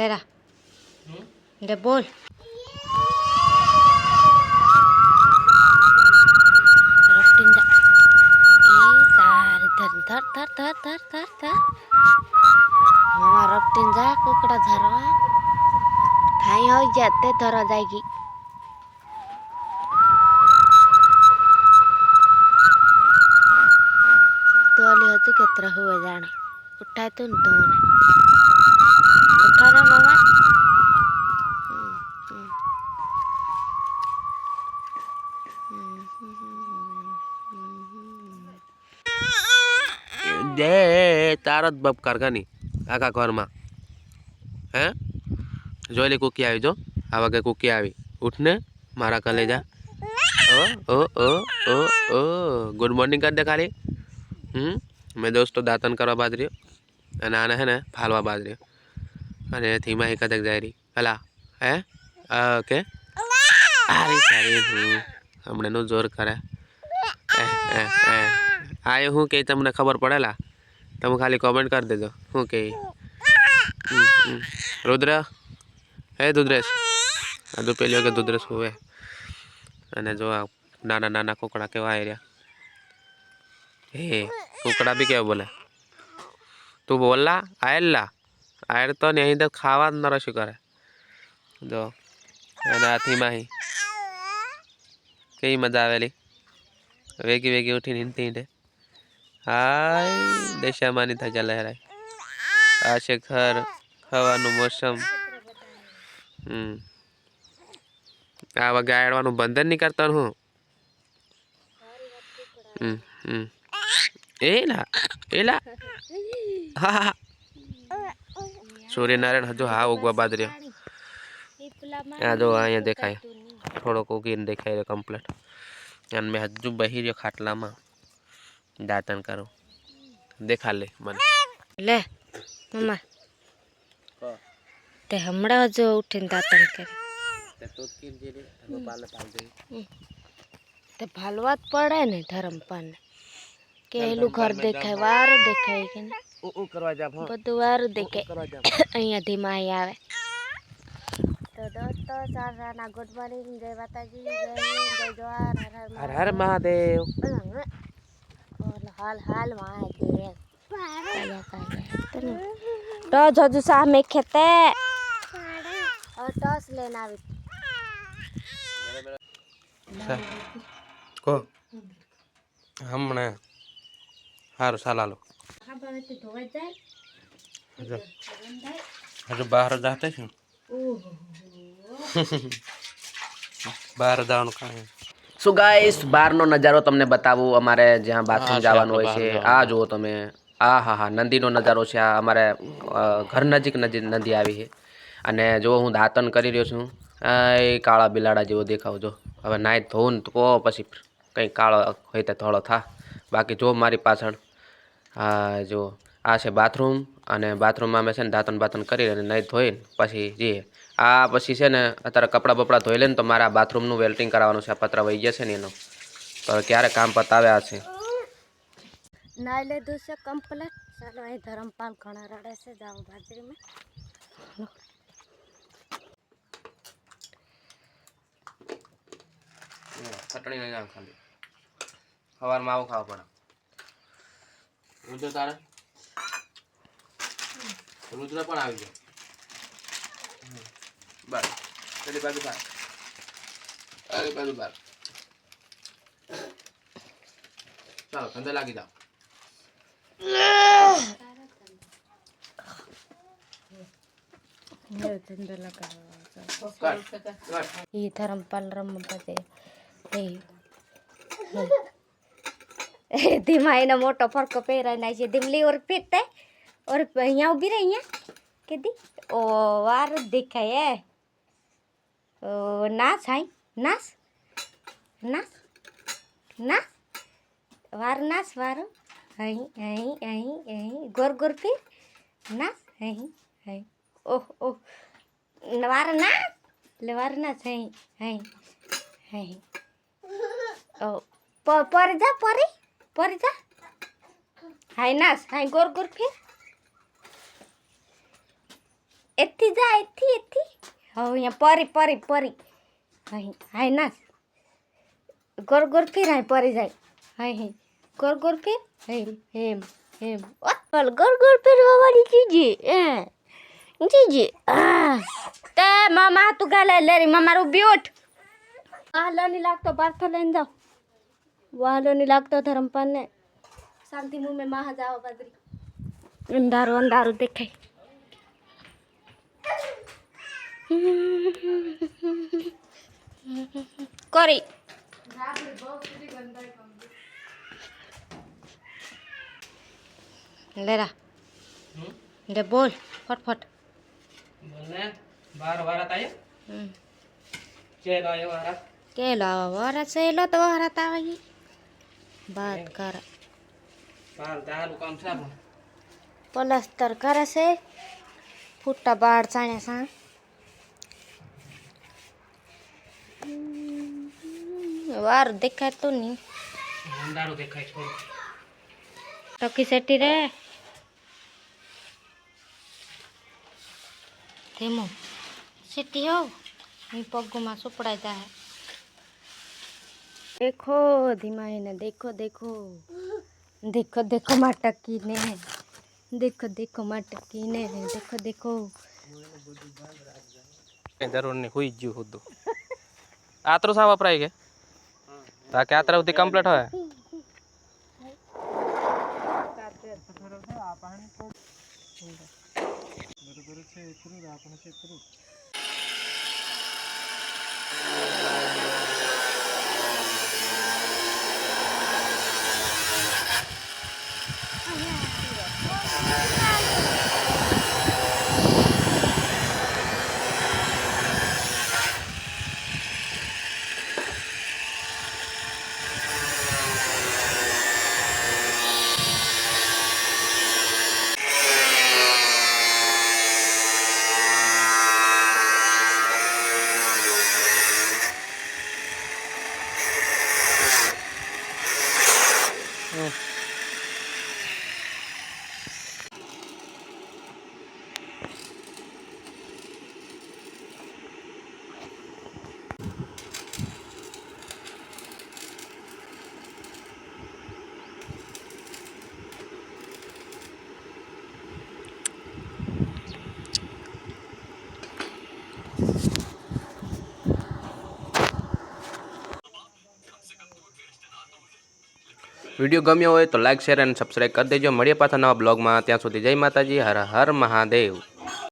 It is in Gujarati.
લેરા લે બોલ રફટીન જા એ તાર ધર ધર ધર ધર ધર ધર ધર મામા રફટીન જા કુકડા ધરવા ठाई हो जाते धरा जाएगी तो वाली होती कितना हुए जाने उठाए तो दोने उठा ना मामा जे तारत बप कारखानी आखा घर में हे जो ले कुकी आई जो आ वगे कुकी आई उठने मारा कलेजा ओ ओ ओ ओ ओ गुड मॉर्निंग कर दे खाली मैं दोस्तों दातन करवा बाद रही અને આને હે ને ફાલવા બાદ રહ્યો અને ધીમા એક તક જાય રહી હલા હે ઓકે આરી સારી હમણાં નું જોર કરે આ હું કે તમને ખબર પડેલા તમે ખાલી કોમેન્ટ કરી દેજો શું કે રુદ્ર હે દુધરેશ આ પેલી વખત દુધરેશ હોવે અને જો નાના નાના કુકડા કેવા આવી રહ્યા હે કુકડા બી કેવા બોલે તું બોલલા આયલા આયર તો નહીં તો ખાવા ન રશું કરે જો અને આથી માહી કેવી મજા આવેલી વેગી વેગી ઉઠીને હિંડતી હિંડે હાય દશામાની થજા લહેરાય આ છે ઘર ખાવાનું મોસમ આ વગે આડવાનું બંધન નહીં કરતા હું એલા એલા હા સૂર્યનારાયણ હજુ હા ઉગવા બાદ રહ્યો આ જો અહીંયા દેખાય થોડોક ઉગીને દેખાય રહ્યો કમ્પ્લીટ અને મેં હજુ બહી રહ્યો ખાટલામાં દાંતન કરું દેખા લે મને લે મમ્મા તે હમણાં જો ઉઠીને દાંતન કરે તે ભાલવા જ પડે ને ધરમપાને કે એલું ઘર દેખાય વારું દેખાય કે બધું વારું દેખાય અહીંયા ધીમા આવે તો દોસ્તો સારાના ગુડ મોર્નિંગ જય માતાજી જય જવાહર હર હર મહાદેવ હાલ હાલ મહાદેવ टॉस हजू सामे खेते और टॉस लेना भी को हमने हार सालालो हजू बाहर जाते हैं बाहर जाવાનું કાંઈ સો ગાઈસ બહારનો નજારો તમને બતાવું અમારે જ્યાં બાથરૂમ જવાનું હોય છે આ જુઓ તમે આ હા હા નદીનો નજારો છે આ અમારે ઘર નજીક નદી આવી છે અને જો હું દાંતન કરી રહ્યો છું એ કાળા બિલાડા જેવો દેખાવ જો હવે નાઈ ધોઉં તો પછી કંઈ કાળો હોય તો થોડો થા બાકી જો મારી પાછળ હા જો આ છે બાથરૂમ અને બાથરૂમમાં અમે છે ને દાંતન બાતન કરી અને નહીં ધોઈને પછી જઈએ આ પછી છે ને અત્યારે કપડાં બપડા ધોઈ લે ને તો મારા બાથરૂમનું વેલ્ટિંગ કરાવવાનું છે આ પતરા વહી ગયા છે ને એનો તો ક્યારે કામ પતાવ્યા છે નાઈ લીધું છે કમ્પ્લીટ ચાલો અહીં ધરમપાલ ઘણા રડે છે જાઓ બાજરીમાં ચટણી નહીં નાખ ખાલી સવારમાં આવું ખાવા પડે રુદ્ર તારે રુદ્ર પણ આવી ગયો બસ પેલી બાજુ બાર પેલી બાજુ બાર ચાલો ધંધે લાગી જાઓ ये धर्मपाल रम बजे धीमा एना मोटो फरक પહેરાય નાય છે ધીમલી ઓર પીતે ઓર અહીંયા ઊભી રહી અહીંયા કેદી ઓ વાર દેખાય ઓ નાસ હાઈ નાસ નાસ નાસ વાર નાસ વારો અહીં અહીં અહીં અહીં ગોર ગોર પીર નાસ અહીં અહીં ઓહ ઓહ વાર ના લે વાર ના અહીં અહીં અહીં ઓ પરી જા પરી જા હાય નાસ હાય ગોર ગોર ફેર એથી જા એથી એથી હવે અહીંયા પરી પરી પરી અહીં હાય નાસ ગોર ગોર ફેર હાય પરી જાય હાય હે ગોર ગોર ફેર હેમ હેમ હેમ ઓલ ગોર ગોર ફેરવા વાળી ચીજી ચીજી તે મામા તું ગાલે લેરી મામા રૂબી ઉઠ વાહલો નહીં લાગતો પાર્થો લઈને જાઓ વાહલો નહીં લાગતો ધરમપાલને શાંતિ મુંહ મેં માહ જાઓ બદરી અંધારું અંધારું દેખાય કરી લેરા લે બોલ ફટફટ બોલને 12 વારાત આયા ચેલો આયો વારાત કેલો વારા સેલો તો વારાત આવી બાત કર પાલ દાલું કામ છે પ્લાસ્ટર કરે છે ફૂટા બાળ ચાણ્યા સા વાર દેખાય તો નહીં અંધારું દેખાય થોડું ટકી સેટી રે ધીમો સેટી હો અહીં પગમાં સુપડાઈ જાય देखो धीमा ने देखो देखो देखो देखो माटकी ने देखो देखो माटकी ने देखो देखो જરૂર નહીં હુઈ ગયું હતું આતરો સા વપરાય કે તાકે આતરા સુધી કમ્પ્લીટ હોય વિડીયો ગમ્યો હોય તો લાઈક શેર અને સબસ્ક્રાઈબ કરી દેજો મળીએ પાછા નવા બ્લોગમાં ત્યાં સુધી જય માતાજી હર હર મહાદેવ